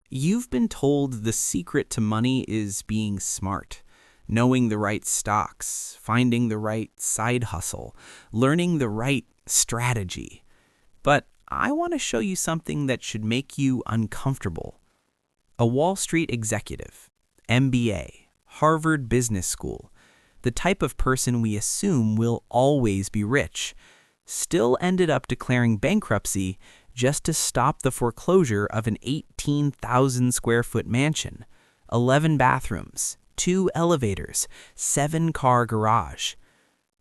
You've been told the secret to money is being smart, knowing the right stocks, finding the right side hustle, learning the right strategy. But I want to show you something that should make you uncomfortable. A Wall Street executive, MBA, Harvard Business School, the type of person we assume will always be rich, still ended up declaring bankruptcy just to stop the foreclosure of an 18,000 square foot mansion, 11 bathrooms, 2 elevators, 7-car garage.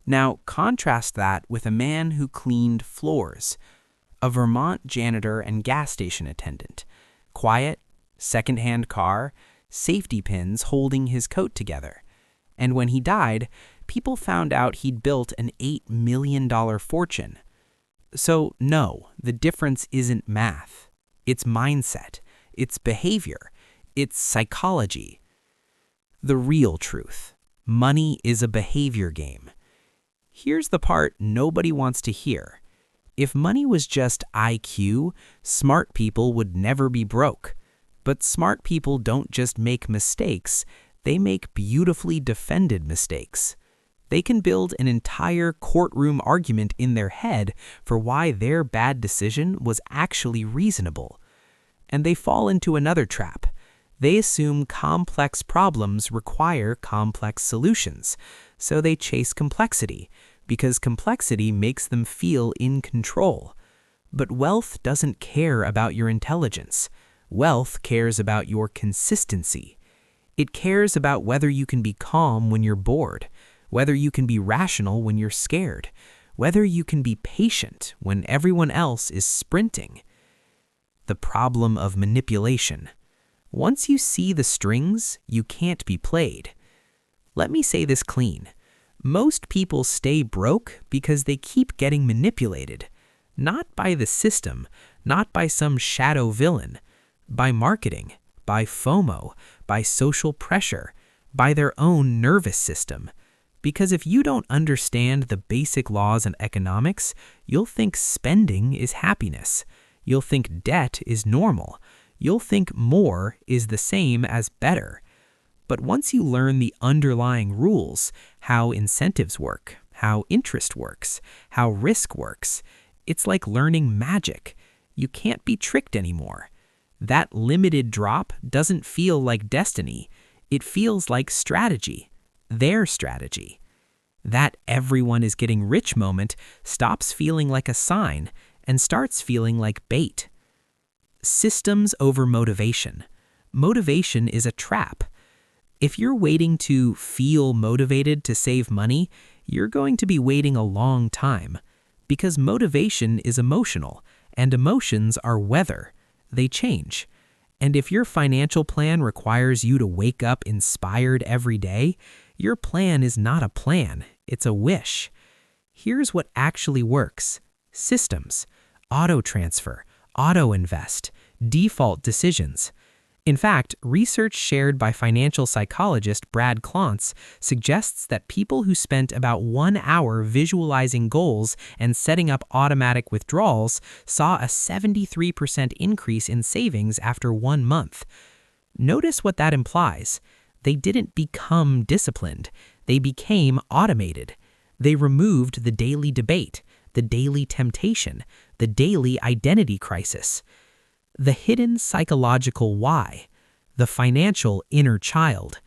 Now, contrast that with a man who cleaned floors, a Vermont janitor and gas station attendant, quiet, second-hand car, safety pins holding his coat together. And when he died, people found out he'd built an $8 million fortune. So no, the difference isn't math. It's mindset. It's behavior. It's psychology. The real truth. Money is a behavior game. Here's the part nobody wants to hear. If money was just IQ, smart people would never be broke. But smart people don't just make mistakes, they make beautifully defended mistakes. They can build an entire courtroom argument in their head for why their bad decision was actually reasonable. And they fall into another trap. They assume complex problems require complex solutions, so they chase complexity, because complexity makes them feel in control. But wealth doesn't care about your intelligence. Wealth cares about your consistency. It cares about whether you can be calm when you're bored, whether you can be rational when you're scared, whether you can be patient when everyone else is sprinting. The problem of manipulation. Once you see the strings, you can't be played. Let me say this clean. Most people stay broke because they keep getting manipulated. Not by the system, not by some shadow villain, by marketing, by FOMO, by social pressure, by their own nervous system. Because if you don't understand the basic laws in economics, you'll think spending is happiness. You'll think debt is normal. You'll think more is the same as better. But once you learn the underlying rules, how incentives work, how interest works, how risk works, it's like learning magic. You can't be tricked anymore. That limited drop doesn't feel like destiny. It feels like strategy. Their strategy. That everyone is getting rich moment stops feeling like a sign and starts feeling like bait. Systems over motivation. Motivation is a trap. If you're waiting to feel motivated to save money, you're going to be waiting a long time. Because motivation is emotional, and emotions are weather. They change. And if your financial plan requires you to wake up inspired every day, your plan is not a plan, it's a wish. Here's what actually works. Systems, auto-transfer, auto-invest, default decisions. In fact, research shared by financial psychologist Brad Klontz suggests that people who spent about 1 hour visualizing goals and setting up automatic withdrawals saw a 73% increase in savings after 1 month. Notice what that implies. They didn't become disciplined. They became automated. They removed the daily debate, the daily temptation, the daily identity crisis. The hidden psychological why, the financial inner child.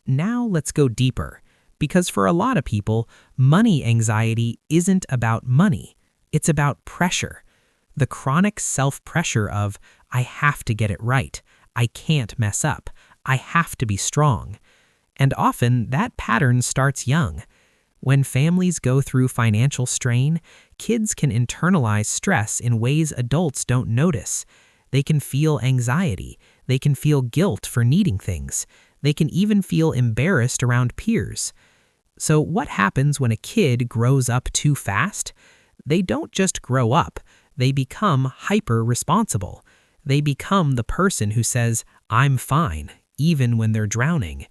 Now let's go deeper, because for a lot of people, money anxiety isn't about money. It's about pressure. The chronic self-pressure of, I have to get it right. I can't mess up. I have to be strong. And often that pattern starts young. When families go through financial strain, kids can internalize stress in ways adults don't notice. They can feel anxiety. They can feel guilt for needing things. They can even feel embarrassed around peers. So what happens when a kid grows up too fast? They don't just grow up. They become hyper-responsible. They become the person who says, I'm fine, even when they're drowning.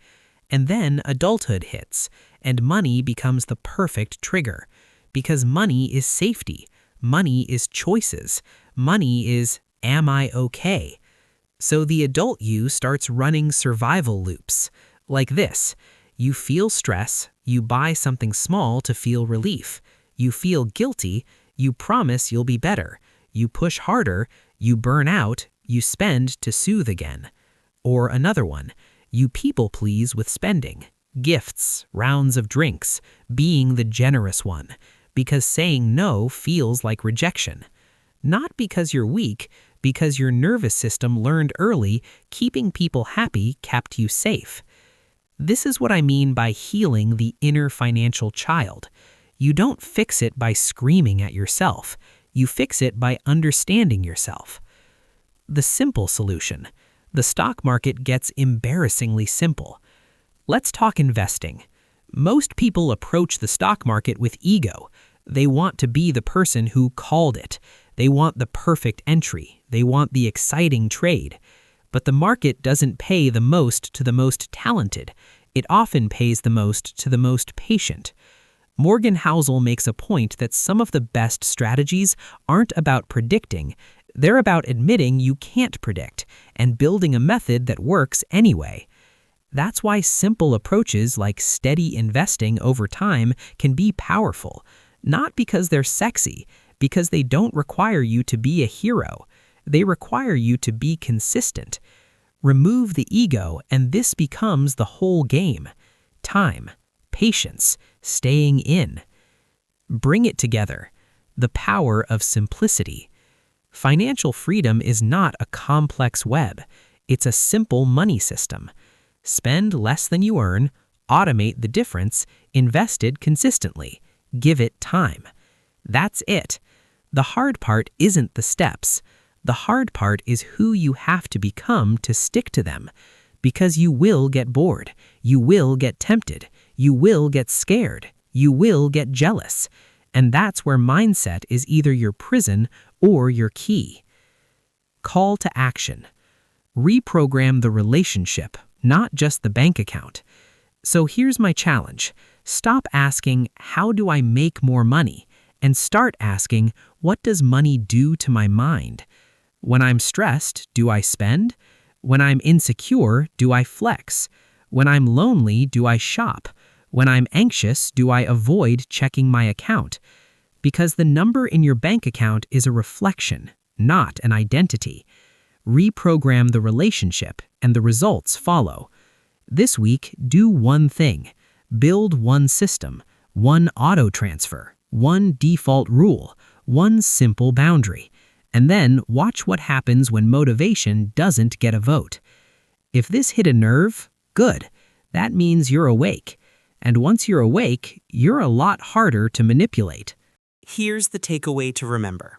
And then adulthood hits, and money becomes the perfect trigger. Because money is safety. Money is choices. Money is, am I okay? So the adult you starts running survival loops. Like this: you feel stress, you buy something small to feel relief. You feel guilty, you promise you'll be better. You push harder, you burn out, you spend to soothe again. Or another one: you people please with spending. Gifts, rounds of drinks, being the generous one, because saying no feels like rejection. Not because you're weak, because your nervous system learned early keeping people happy kept you safe. This is what I mean by healing the inner financial child. You don't fix it by screaming at yourself. You fix it by understanding yourself. The simple solution: the stock market gets embarrassingly simple. Let's talk investing. Most people approach the stock market with ego. They want to be the person who called it. They want the perfect entry. They want the exciting trade. But the market doesn't pay the most to the most talented. It often pays the most to the most patient. Morgan Housel makes a point that some of the best strategies aren't about predicting. They're about admitting you can't predict and building a method that works anyway. That's why simple approaches like steady investing over time can be powerful, not because they're sexy, because they don't require you to be a hero. They require you to be consistent. Remove the ego, and this becomes the whole game. Time, patience, staying in. Bring it together. The power of simplicity. Financial freedom is not a complex web. It's a simple money system. Spend less than you earn, automate the difference, invest it consistently. Give it time. That's it. The hard part isn't the steps. The hard part is who you have to become to stick to them. Because you will get bored. You will get tempted. You will get scared. You will get jealous. And that's where mindset is either your prison or your key. Call to action. Reprogram the relationship, not just the bank account. So here's my challenge. Stop asking, how do I make more money? And start asking, what does money do to my mind? When I'm stressed, do I spend? When I'm insecure, do I flex? When I'm lonely, do I shop? When I'm anxious, do I avoid checking my account? Because the number in your bank account is a reflection, not an identity. Reprogram the relationship, and the results follow. This week, do one thing. Build one system, one auto transfer, one default rule, one simple boundary. And then watch what happens when motivation doesn't get a vote. If this hit a nerve, good. That means you're awake. And once you're awake, you're a lot harder to manipulate. Here's the takeaway to remember.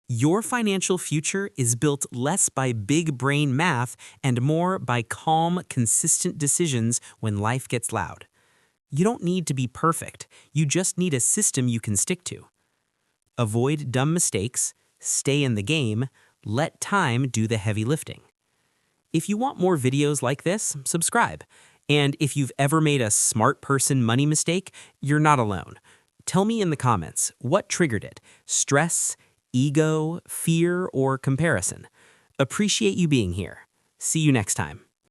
Your financial future is built less by big brain math and more by calm, consistent decisions when life gets loud. You don't need to be perfect. You just need a system you can stick to. Avoid dumb mistakes, stay in the game, let time do the heavy lifting. If you want more videos like this, subscribe. And if you've ever made a smart person money mistake, you're not alone. Tell me in the comments, what triggered it? Stress, ego, fear, or comparison? Appreciate you being here. See you next time.